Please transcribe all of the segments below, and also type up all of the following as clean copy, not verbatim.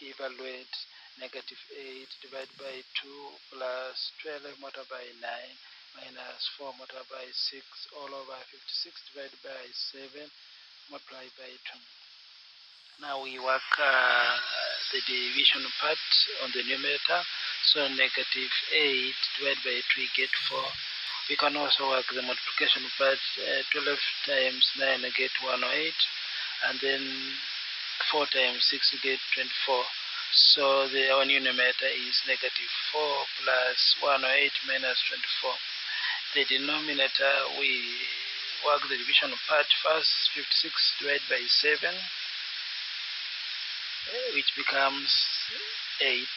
Evaluate negative 8 divided by 2 plus 12 multiplied by 9 minus 4 multiplied by 6 all over 56 divided by 7 multiplied by 2. Now we work the division part on the numerator. So negative 8 divided by 2 we get 4. We can also work the multiplication part. 12 times 9 we get 108, and then 4 times 6 we get 24. So our new numerator is negative 4 plus 108 minus 24. The denominator, we work the division part first. 56 divided by 7, which becomes 8.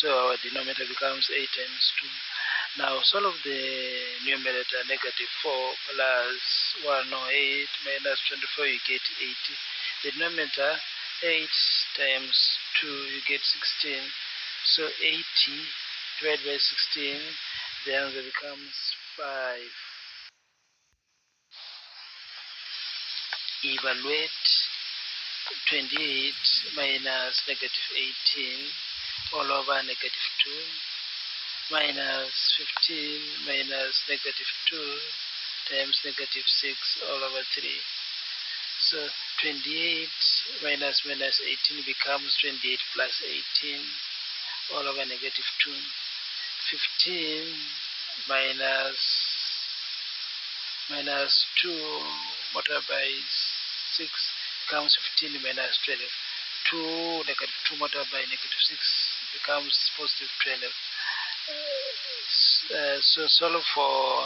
So our denominator becomes 8 times 2. Now solve the numerator. Negative 4 plus 108 minus 24, you get 80. The denominator, 8 times 2, you get 16. So 80 divided by 16, the answer becomes 5. Evaluate 28 minus negative 18 all over negative 2 minus 15 minus negative 2 times negative 6 all over 3. So 28 minus 18 becomes 28 plus 18 all over negative 2. 15 minus 2 multiplied by 6 becomes 15 minus 12. negative 2 multiplied by negative 6 becomes positive 12. So solve for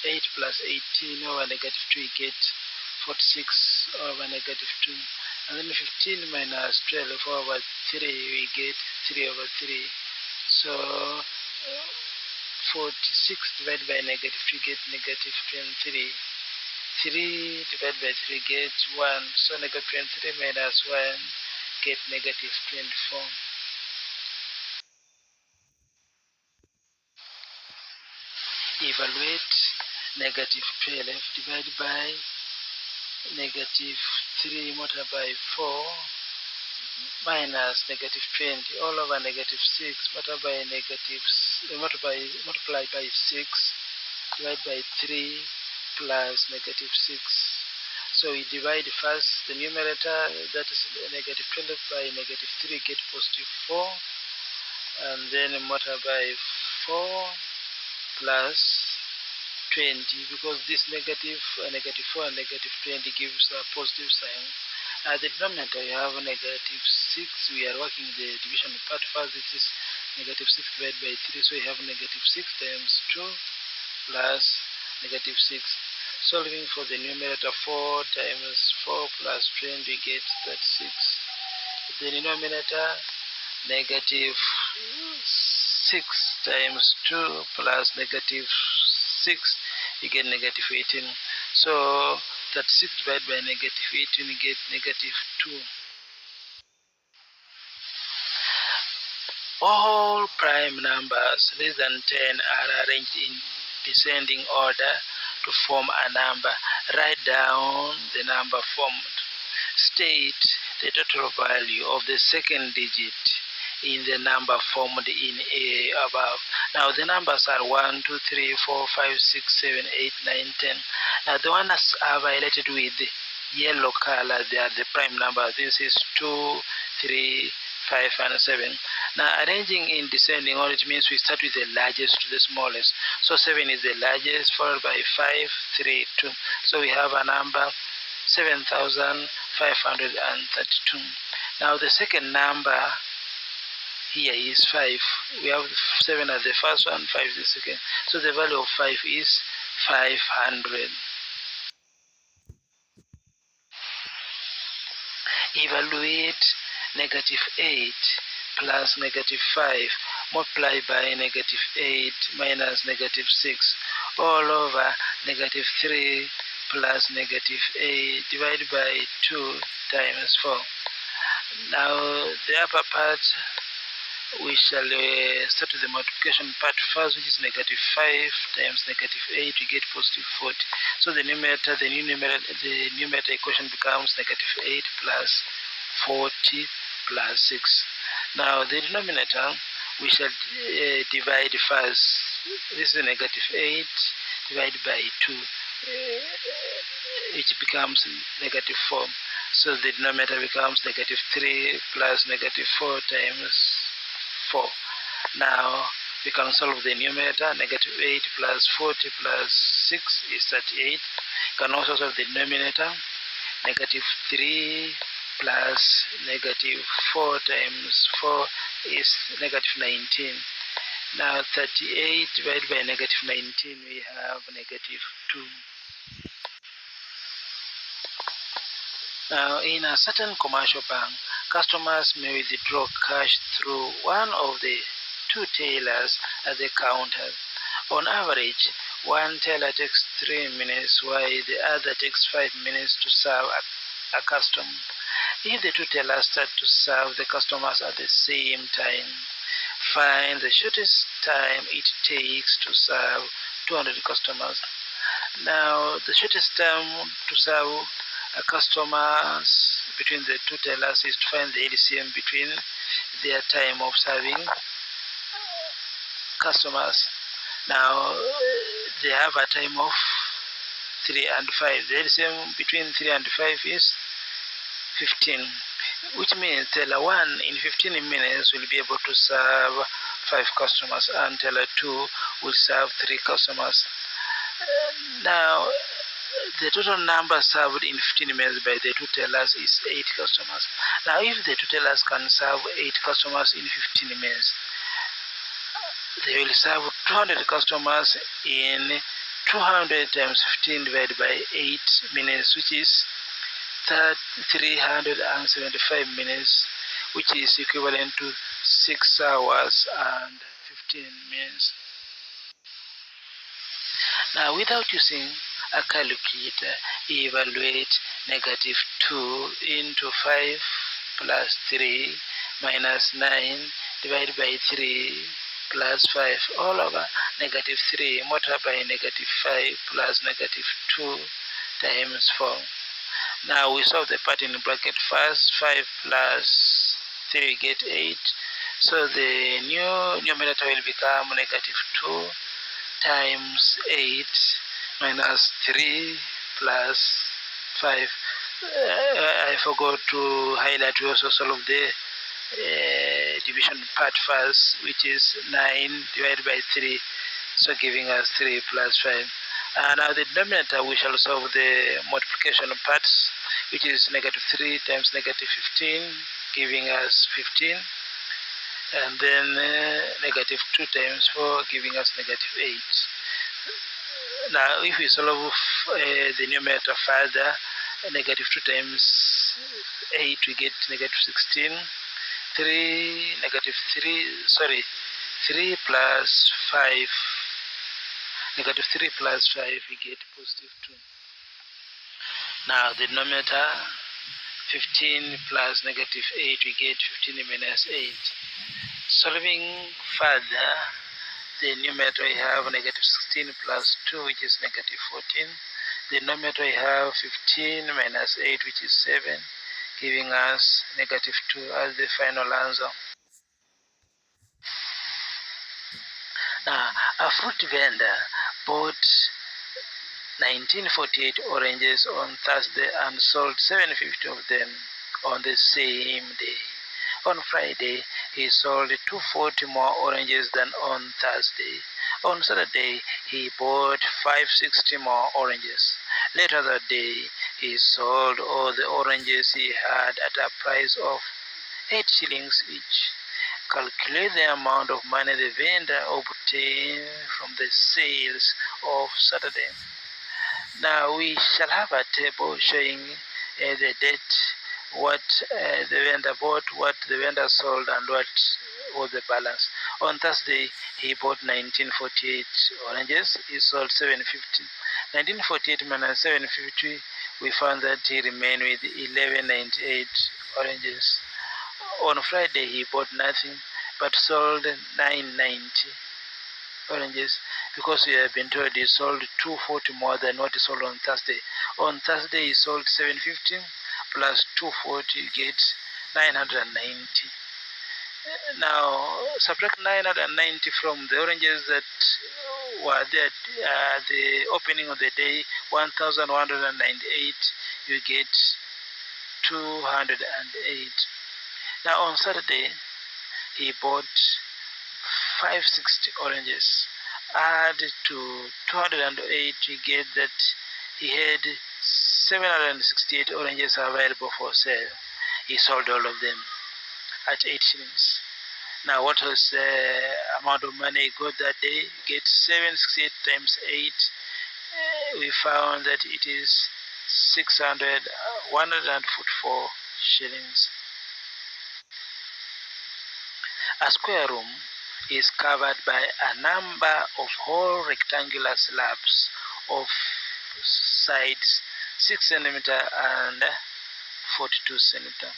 8 plus 18 over negative 2, we get 46 over negative 2. And then 15 minus 12 over 3, we get 3 over 3. So 46 divided by negative 2, get negative 23. 3 divided by 3 get 1. So negative 23 minus 1 get negative 24. Evaluate negative 12 divided by negative 3 multiplied by 4 minus negative 20 all over negative 6 multiplied by 6 divided by 3 plus negative 6. So we divide first the numerator, that is negative 12 by negative 3, get positive 4, and then multiply by 4 plus 20, because this negative 4 and negative 20 gives a positive sign. At the denominator you have negative 6. We are working the division part first. This is negative 6 divided by 3, so we have negative 6 times 2 plus negative 6. Solving for the numerator, 4 times 4 plus 20, we get 36. The denominator, negative 6 times 2 plus negative 6, you get negative 18. So 36 divided by negative 18, you get negative 2. All prime numbers less than 10 are arranged in descending order to form a number. Write down the number formed. State the total value of the second digit in the number formed in A above. Now the numbers are 1, 2, 3, 4, 5, 6, 7, 8, 9, 10. Now the ones are highlighted with yellow color, they are the prime number. This is 2, 3, 5, and 7. Now arranging in descending order, it means we start with the largest to the smallest. So 7 is the largest, followed by 5, 3, 2. So we have a number 7,532. Now the second number here is 5. We have 7 as the first one, 5 is the second. So the value of 5 is 500. Evaluate negative 8 plus negative 5 multiplied by negative 8 minus negative 6 all over negative 3 plus negative 8 divided by 2 times 4. Now the upper part, we shall start with the multiplication part first, which is negative 5 times negative 8, we get positive 40. So the numerator, the numerator equation becomes negative 8 plus 40 plus 6. Now the denominator we shall divide first. This is negative 8 divided by 2, which becomes negative 4. So the denominator becomes negative 3 plus negative 4 times 4. Now we can solve the numerator. Negative 8 plus 40 plus 6 is 38. You can also solve the denominator. Negative 3 plus negative 4 times 4 is negative 19. Now 38 divided by negative 19, we have negative 2. Now, in a certain commercial bank, customers may withdraw cash through one of the two tellers at the counter. On average, one teller takes 3 minutes while the other takes 5 minutes to serve a customer. If the two tellers start to serve the customers at the same time, find the shortest time it takes to serve 200 customers. Now, the shortest time to serve customers between the two tellers is to find the LCM between their time of serving customers. Now, they have a time of 3 and 5. The LCM between 3 and 5 is 15, which means teller 1 in 15 minutes will be able to serve 5 customers, and teller 2 will serve 3 customers. Now, the total number served in 15 minutes by the two tellers is 8 customers. Now, if the two tellers can serve 8 customers in 15 minutes, they will serve 200 customers in 200 times 15 divided by 8 minutes, which is 375 minutes, which is equivalent to 6 hours and 15 minutes. Now, without using a calculator, evaluate negative 2 into 5 plus 3 minus 9 divided by 3 plus 5 all over negative 3 multiplied by negative 5 plus negative 2 times 4. Now we solve the part in bracket first. 5 plus 3 get 8. So the new numerator will become negative 2 times 8 minus 3 plus 5. I forgot to highlight. We also solve the division part first, which is 9 divided by 3, so giving us 3 plus 5. Now the denominator, we shall solve the multiplication parts, which is negative 3 times negative 15, giving us 15. And then negative 2 times 4, giving us negative 8. Now, if we solve the numerator further, negative 2 times 8, we get negative 16. 3 plus 5, negative 3 plus 5, we get positive 2. Now, the denominator, 15 plus negative 8, we get 15 minus 8. Solving further, the numerator we have negative 16 plus 2, which is negative 14. The numerator we have 15 minus 8, which is 7, giving us negative 2 as the final answer. Now, a fruit vendor bought 1948 oranges on Thursday and sold 750 of them on the same day. On Friday, he sold 240 more oranges than on Thursday. On Saturday, he bought 560 more oranges. Later that day, he sold all the oranges he had at a price of 8 shillings each. Calculate the amount of money the vendor obtained from the sales of Saturday. Now we shall have a table showing the date, what the vendor bought, what the vendor sold, and what was the balance. On Thursday, he bought 1948 oranges. He sold 750. 1948 minus 750, we found that he remained with 1198 oranges. On Friday, he bought nothing, but sold 990 oranges, because we have been told he sold 240 more than what he sold on Thursday. On Thursday, he sold 750 plus 240 gets 990. Now subtract 990 from the oranges that were there the opening of the day, 1198, you get 208. Now on Saturday he bought 560 oranges. Add to 208, you get that he had 768 oranges available for sale. He sold all of them at 8 shillings. Now, what was the amount of money he got that day? Get 768 times 8. We found that it is 144 shillings. A square room is covered by a number of whole rectangular slabs of sides 6 centimeter and 42 centimeter.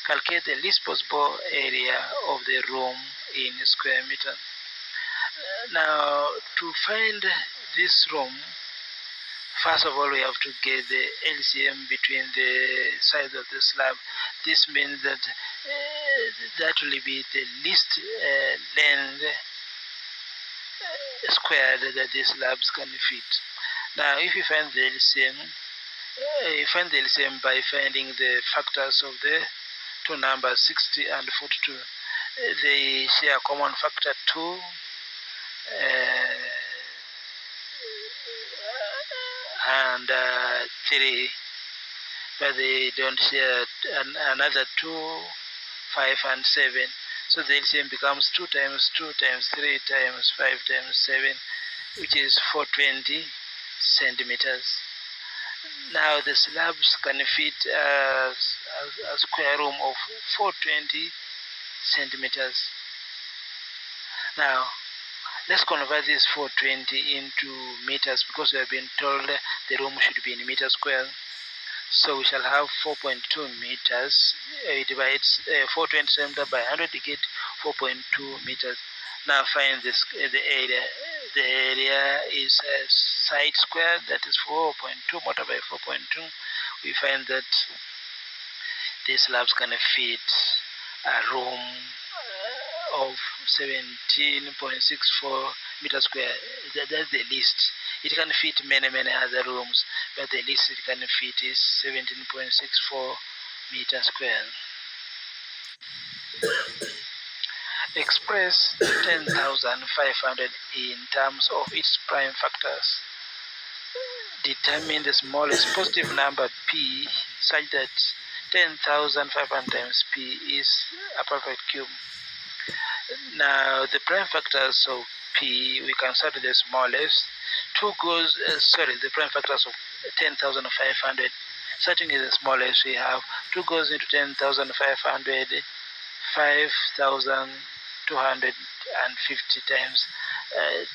Calculate the least possible area of the room in square meter. Now, to find this room, first of all, we have to get the LCM between the sides of the slab. This means that that will be the least length squared that these slabs can fit. Now, if you find the LCM, you find the LCM by finding the factors of the two numbers 60 and 42. They share a common factor 2, and 3, but they don't share another 2, 5, and 7. So the LCM becomes 2 times 2 times 3 times 5 times 7, which is 420 centimeters. Now the slabs can fit a square room of 420 centimeters. Now let's convert this 420 into meters, because we have been told the room should be in meters square. So we shall have 4.2 meters. It divides 420 centimeters by 100 to get 4.2 meters. Now find this the area. The area is a side square, that is 4.2 multiplied by 4.2. We find that these slabs can fit a room of 17.64 meters square. That's the least. It can fit many other rooms, but the least it can fit is 17.64 meters square. Express 10,500 in terms of its prime factors. Determine the smallest positive number p such that 10,500 times p is a perfect cube. Now the prime factors of p, we can start with the smallest. The prime factors of 10,500. Starting with the smallest, we have 2 goes into 10,500, 5,250 times.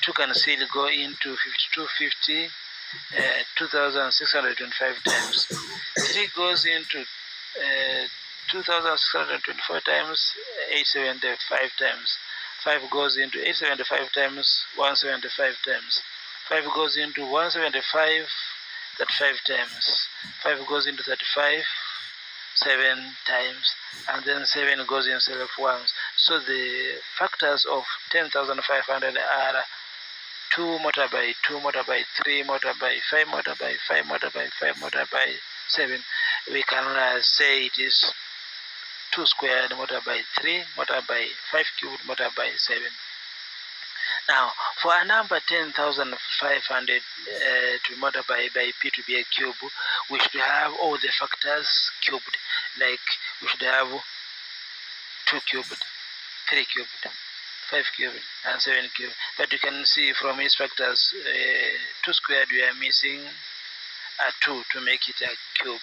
2 can still go into 5250, 2,625 times. 3 goes into 2,624 times, 875 times. 5 goes into 875 times, 175 times. 5 goes into 175, 35 times. 5 goes into 35, 7 times, and then 7 goes in 7 once. So the factors of 10,500 are 2 multiplied by 2 multiplied by 3 multiplied by 5 multiplied by 5 multiplied by 5 multiplied by 7. We can say it is 2 squared multiplied by 3 multiplied by 5 cubed multiplied by 7. Now, for a number 10,500 to be multiplied by p to be a cube, we should have all the factors cubed. Like we should have 2 cubed, 3 cubed, 5 cubed, and 7 cubed. But you can see from its factors, 2 squared we are missing a 2 to make it a cube.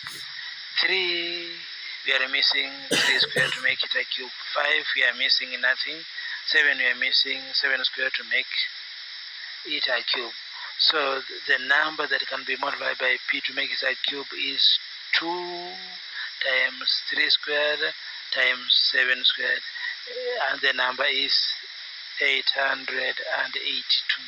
3 we are missing 3 squared to make it a cube. 5 we are missing nothing. 7 we are missing 7 squared to make it a cube. So the number that can be multiplied by p to make it a cube is 2 times 3 squared times 7 squared, and the number is 882.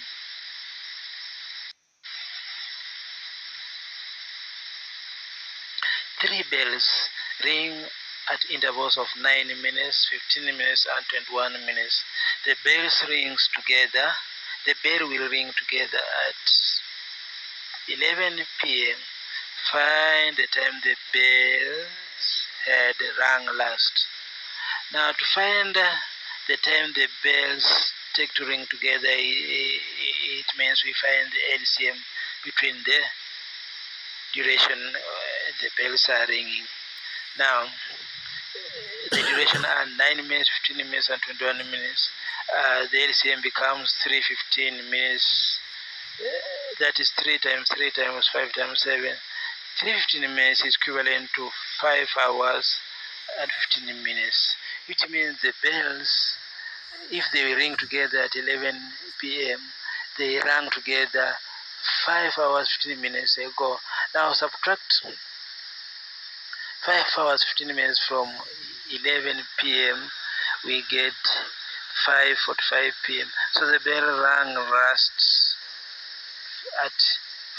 Three bells ring at intervals of 9 minutes, 15 minutes, and 21 minutes. The bells rings together. The bell will ring together at 11 p.m. Find the time the bells had rung last. Now, to find the time the bells take to ring together, it means we find the LCM between the duration the bells are ringing. Now, the duration are 9 minutes, 15 minutes, and 21 minutes. The LCM becomes 315 minutes. That is 3 times 3 times 5 times 7. 315 minutes is equivalent to 5 hours and 15 minutes, which means the bells, if they ring together at 11 p.m., they rang together 5 hours 15 minutes ago. Now subtract 5 hours 15 minutes from 11 p.m., we get 5:45 p.m. So the bell rang last at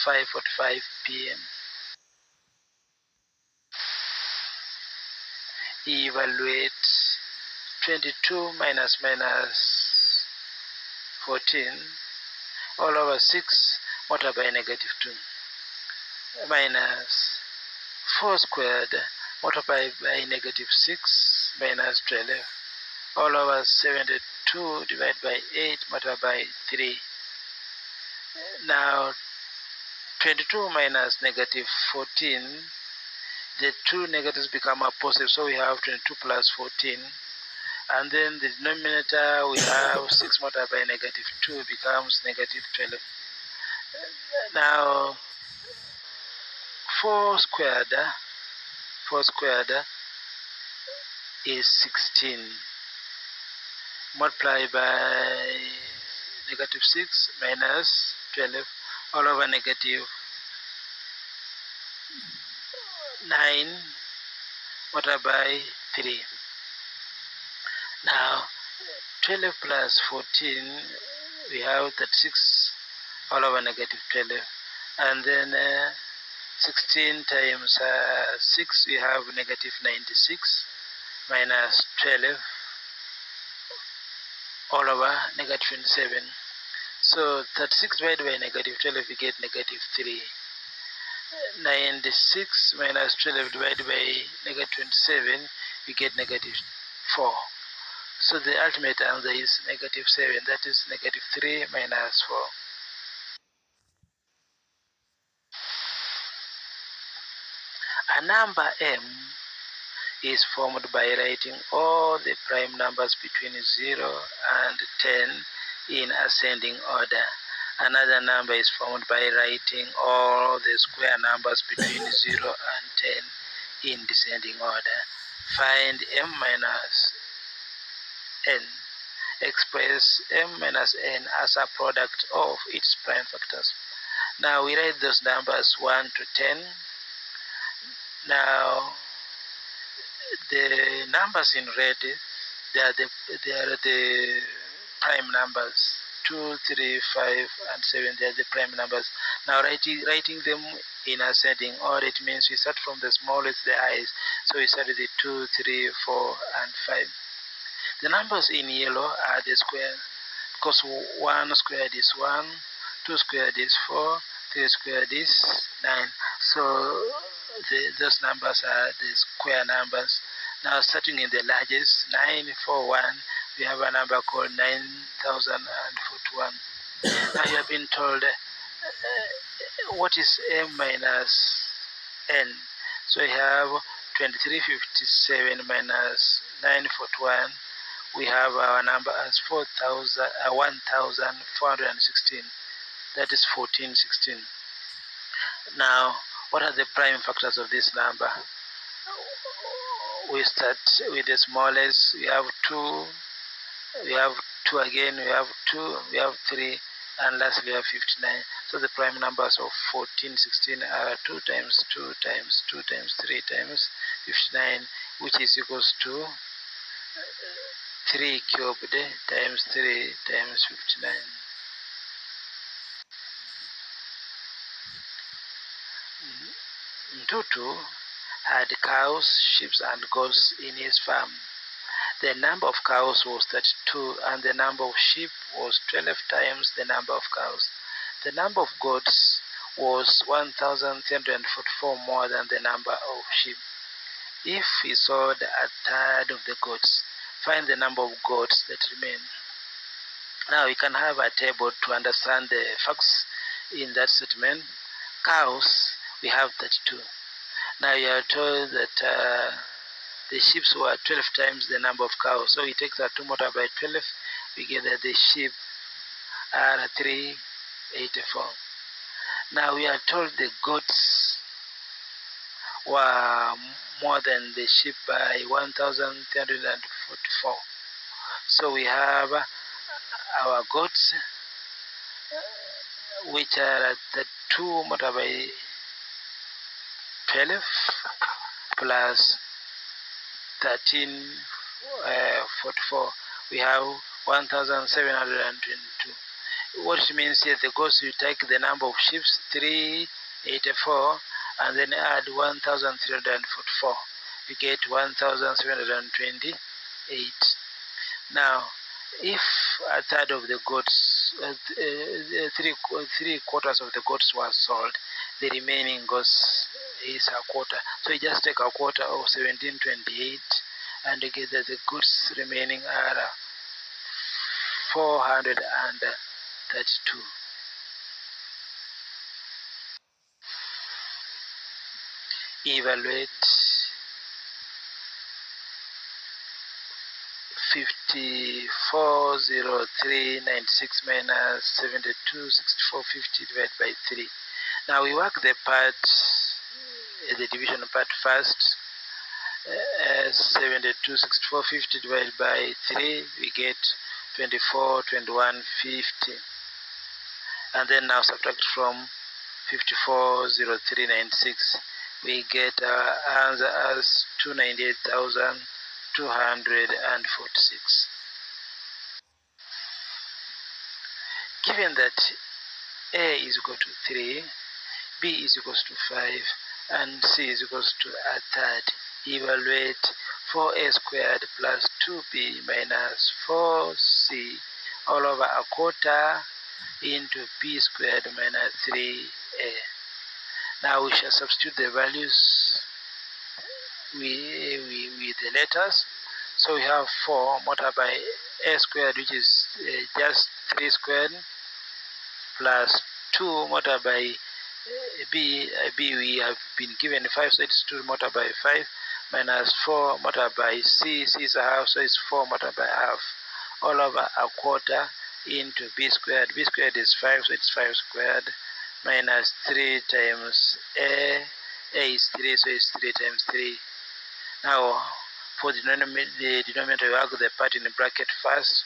5:45 p.m. Evaluate 22 minus 14 all over 6 multiplied by -2 minus 4 squared multiplied by -6 minus 12 all over 72 divided by 8 multiplied by 3. Now 22 minus -14, the two negatives become a positive, so we have 22 plus 14. And then the denominator, we have 6 multiplied by -2 becomes -12. Now 4 squared is 16 multiplied by -6 minus 12 all over -9 multiplied by 3. Now 12 plus 14, we have 36 all over -12, and then 16 times 6, we have -96 minus 12 all over -27. So 36 divided by -12, we get -3. 96 minus 12 divided by -27, we get -4. So the ultimate answer is -7. That is -3 minus 4. A number m is formed by writing all the prime numbers between 0 and 10 in ascending order. Another number is formed by writing all the square numbers between 0 and 10 in descending order. Find m minus n. Express m minus n as a product of its prime factors. Now we write those numbers 1 to 10. Now the numbers in red, they are the prime numbers. 2, 3, 5, and 7, they are the prime numbers. Now writing them in ascending order, it means we start from the smallest, the highest. So we start with the 2, 3, 4, and 5. The numbers in yellow are the square, because 1 squared is 1, 2 squared is 4, 3 squared is 9. So those numbers are the square numbers. Now starting in the largest, 941, we have a number called 9041. Now you have been told what is m minus n. So we have 2357 minus 941. We have our number as 1416. That is 1416. Now, what are the prime factors of this number? We start with the smallest. We have 2. We have 2 again. We have 2. We have 3. And lastly, we have 59. So the prime numbers of 1416 are 2 times 2 times 2 times 3 times 59, which is equals to 3 cubed times 3 times 59. Mtutu had cows, sheep, and goats in his farm. The number of cows was 32, and the number of sheep was 12 times the number of cows. The number of goats was 1,344 more than the number of sheep. If he sold a third of the goats, find the number of goats that remain. Now we can have a table to understand the facts in that statement. Cows, we have 32. Now you are told that the sheep were 12 times the number of cows. So we take that 2 multiplied by 12, we get that the sheep are 384. Now we are told the goats were more than the sheep by 1,344. So we have our goats, which are at the 2 multiplied by 12 plus 1344. We have 1,722. What it means here, the goats, you take the number of sheep, 384, and then add 1,344. We get 1,728. Now, if a third of the goats, three quarters of the goats were sold, the remaining goats is a quarter. So you just take a quarter of 1728, and you get that the goods remaining are 432. Evaluate 540396 minus 726450 divided by 3. Now we work the part, the division part first. 726450 divided by 3, we get 242150. And then now subtract from 540396, we get our answer as 298,246. Given that A is equal to 3, B is equals to 5, and C is equals to a third, evaluate 4A squared plus 2B minus 4C all over a quarter into B squared minus 3A. Now we shall substitute the values with the letters. So we have 4 multiplied by A squared, which is just 3 squared, plus 2 multiplied by B we have been given 5, so it's 2 multiplied by 5, minus 4 multiplied by C is a half, so it's 4 multiplied by half, all over a quarter into B squared. B squared is 5, so it's 5 squared, minus 3 times A is 3, so it's 3 times 3. Now, for the denominator, we work the part in the bracket first.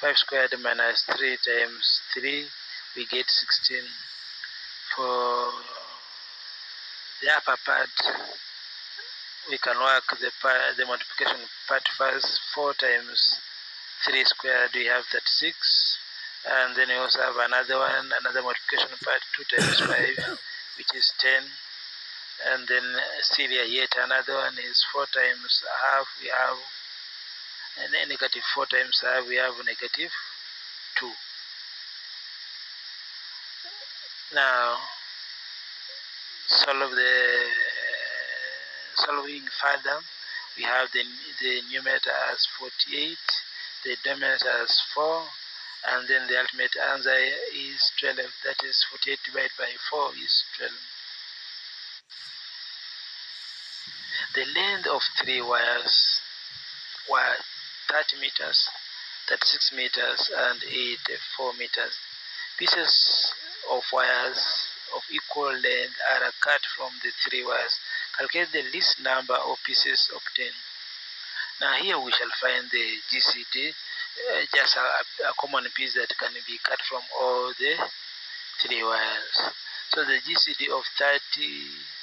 5 squared minus 3 times 3, we get 16. For the upper part, we can work the multiplication part first. 4 times 3 squared, we have 36. And then we also have another one, another multiplication part, 2 times 5, which is 10. And then still here, yet another one is 4 times half, we have a negative 4 times half, we have negative 2. Now, solving further, we have the numerator as 48, the denominator as 4, and then the ultimate answer is 12. That is 48 divided by 4 is 12. The length of 3 wires were 30 meters, 36 meters, and 84 meters. Pieces of wires of equal length are cut from the 3 wires. Calculate the least number of pieces obtained. Now here we shall find the GCD, just a common piece that can be cut from all the 3 wires. So the GCD of 30,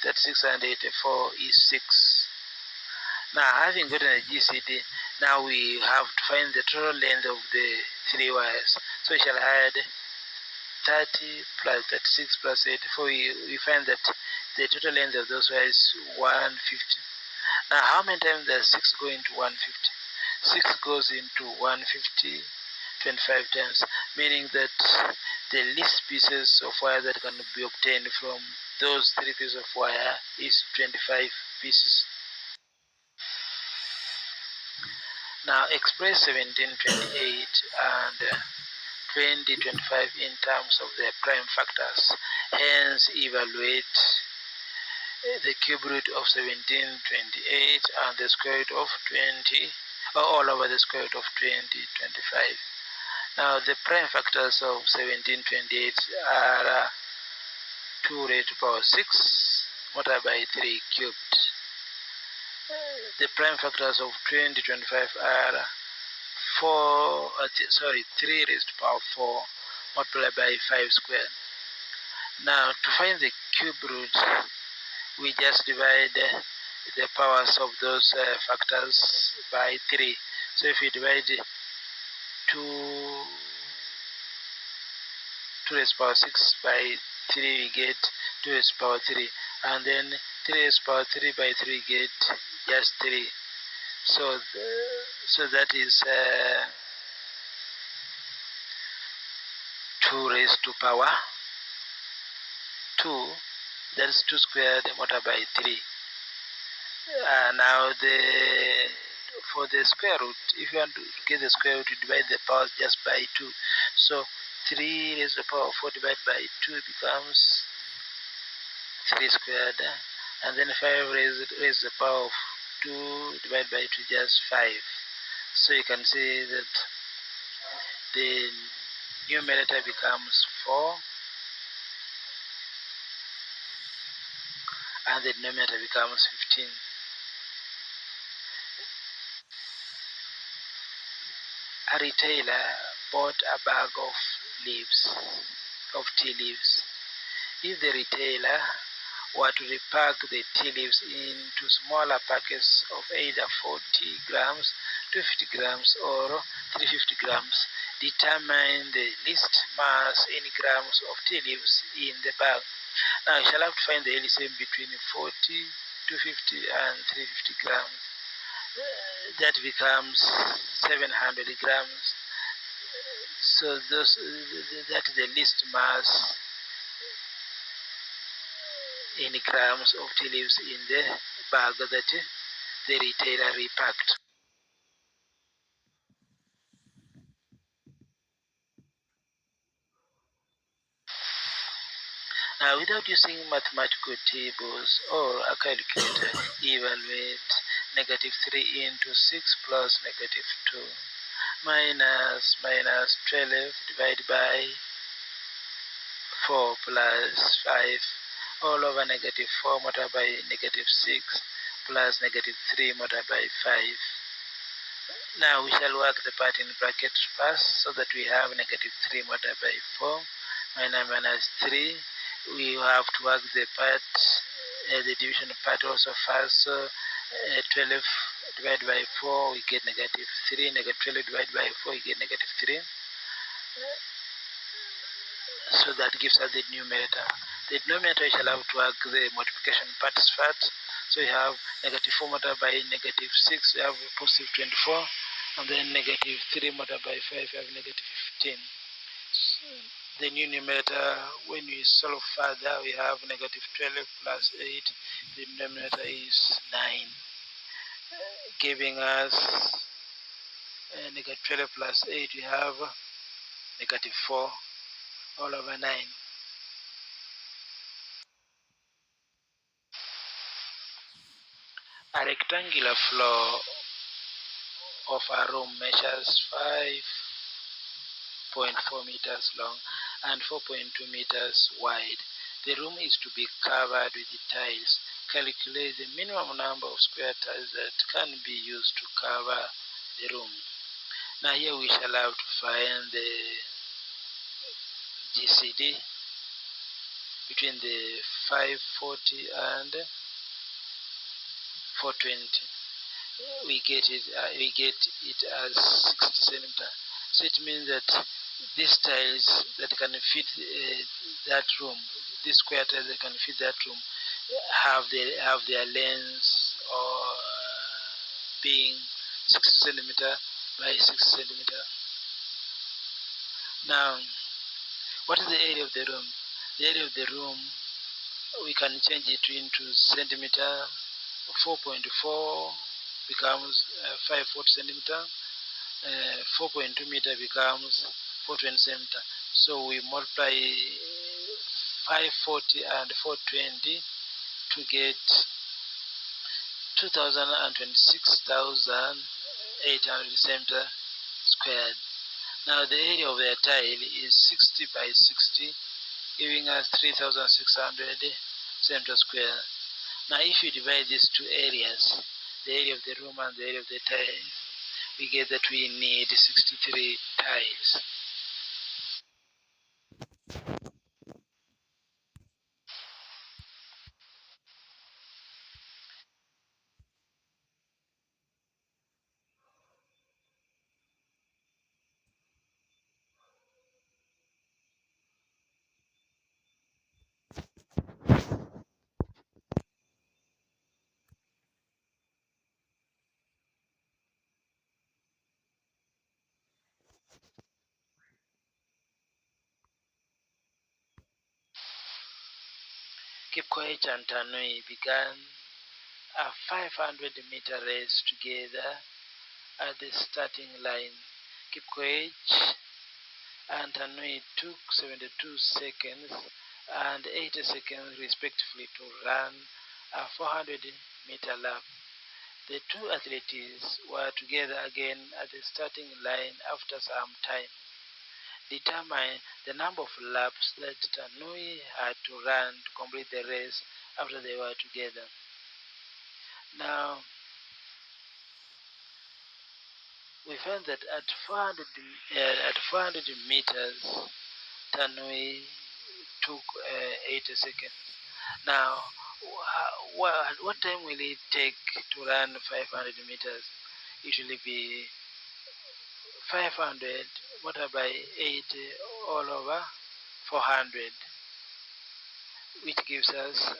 36, and 84 is 6. Now having gotten a GCD, now we have to find the total length of the 3 wires. So we shall add 30 plus 36 plus 84. We find that the total length of those wires is 150. Now, how many times does 6 go into 150? 6 goes into 150 25 times, meaning that the least pieces of wire that can be obtained from those 3 pieces of wire is 25 pieces. Now, express 1728 and 2025 in terms of their prime factors. Hence, evaluate the cube root of 1728 and the square root of 20, or all over the square root of 2025. Now, the prime factors of 1728 are 2 raised to the power 6 multiplied by 3 cubed. The prime factors of 2025 are 3 raised to the power 4 multiplied by 5 squared. Now, to find the cube root, we just divide the powers of those factors by 3. So if we divide 2 raised to the power 6 by 3, we get 2 raised to the power 3. And then 3 raised to the power 3 by 3, we get just 3. So that is 2 raised to power 2. That is 2 squared multiplied by 3. Now, for the square root, if you want to get the square root, you divide the powers just by 2. So 3 raised to the power 4 divided by 2 becomes 3 squared, and then 5 raised to the power of 2 divided by 2 just 5. So you can see that the numerator becomes 4 and the denominator becomes 15. A retailer bought a bag of tea leaves. If the retailer were to repack the tea leaves into smaller packets of either 40 grams, 250 grams, or 350 grams, determine the least mass in grams of tea leaves in the bag. Now, you shall have to find the LCM between 40, 250, and 350 grams. That becomes 700 grams. So that is the least mass in grams of tea leaves in the bag that the retailer repacked. Now, without using mathematical tables or a calculator, evaluate negative 3 into 6 plus negative 2 minus 12 divided by 4 plus 5 all over negative 4 multiplied by negative 6 plus negative 3 multiplied by 5. Now we shall work the part in brackets first, so that we have negative 3 multiplied by 4 minus 3. We have to work the part, the division part also first. So 12 divided by 4, we get negative 3. Negative 12 divided by 4, we get negative 3. So that gives us the numerator. The denominator, we shall have to work the multiplication parts first. So we have negative 4 multiplied by negative 6, we have positive 24. And then negative 3 multiplied by 5, we have negative 15. The new numerator, when we solve further, we have negative 12 plus 8. The denominator is 9, giving us negative 12 plus 8. We have negative 4 all over 9. A rectangular floor of a room measures 5.4 meters long and 4.2 meters wide. The room is to be covered with tiles. Calculate the minimum number of square tiles that can be used to cover the room. Now here we shall have to find the GCD between the 540 and 420. We get it as 60 centimeter. So it means that these tiles that can fit that room, these square tiles that can fit that room, have their lengths or being 60 centimeter by 60 centimeter. Now, what is the area of the room? The area of the room, we can change it into centimeter. 4.4 becomes 540 centimeter. 4.2 meter becomes 420 centimeter. So we multiply 540 and 420 to get 2,026,800 centimeter squared. Now the area of the tile is 60 by 60, giving us 3,600 centimeter square. Now if you divide these two areas, the area of the room and the area of the tile, we get that we need 63 tiles. Kipkoech and Tanui began a 500-meter race together at the starting line. Kipkoech and Tanui took 72 seconds and 80 seconds respectively to run a 400-meter lap. The two athletes were together again at the starting line after some time. Determine the number of laps that Tanui had to run to complete the race after they were together. Now, we found that at 400 meters, Tanui took 80 seconds. Now, what time will it take to run 500 meters? It will be 500 multiplied by 80 all over 400, which gives us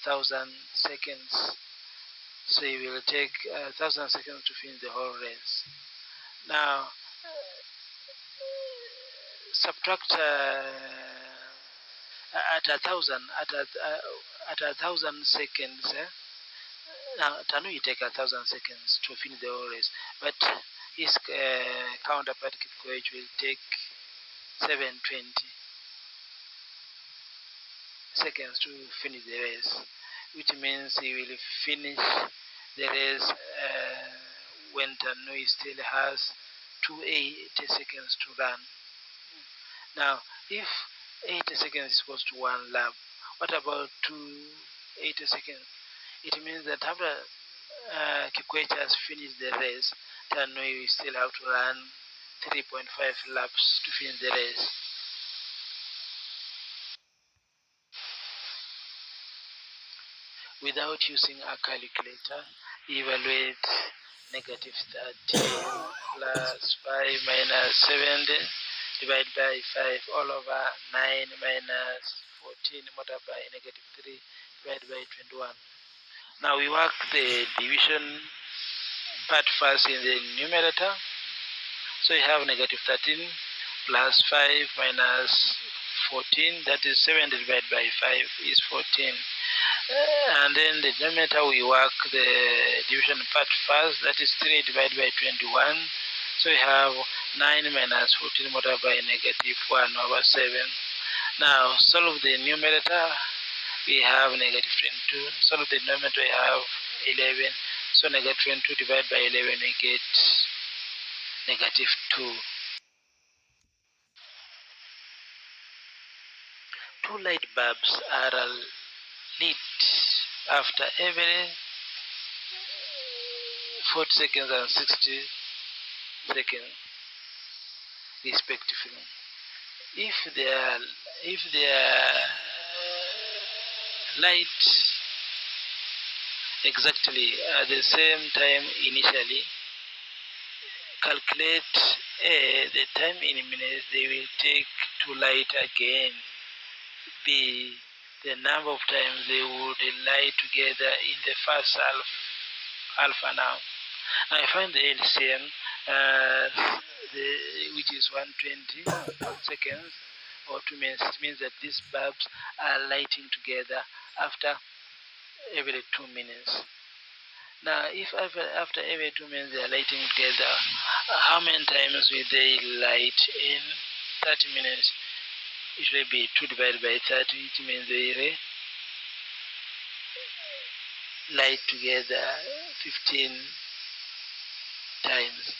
1,000 seconds. So it will take 1,000 seconds to finish the whole race. Now, subtract at 1,000 seconds. Now, Tanu, you take 1,000 seconds to finish the whole race, but his counterpart Kipkoech will take 720 seconds to finish the race, which means he will finish the race when Tanui still has 280 seconds to run. Now, if 80 seconds is equals to one lap, what about 280 seconds? It means that after Kipkoech has finished the race, Tanui will still have to run 3.5 laps to finish the race. Without using a calculator, evaluate negative 13 plus 5 minus 70 divided by 5 all over 9 minus 14 multiplied by negative 3 divided by 21. Now we work the division part first in the numerator. So you have negative 13 plus 5 minus 14, that is 7 divided by 5 is 14. And then the denominator, we work the division part first, that is 3 divided by 21. So we have 9 minus 14 multiplied by negative 1 over 7. Now solve the numerator, we have negative 22. Solve the denominator, we have 11. So negative 22 divided by 11, we get negative 2. Two light bulbs are lit after every 40 seconds and 60 seconds respectively. If their light exactly at the same time initially, calculate the time in minutes they will take to light again. B, the number of times they would lie together in the first alpha now. I find the LCM, which is 120 seconds or 2 minutes. It means that these bulbs are lighting together after every 2 minutes. Now, if after every 2 minutes they are lighting together, how many times will they light in 30 minutes? It will be 2 divided by 30, which means they will light together 15 times.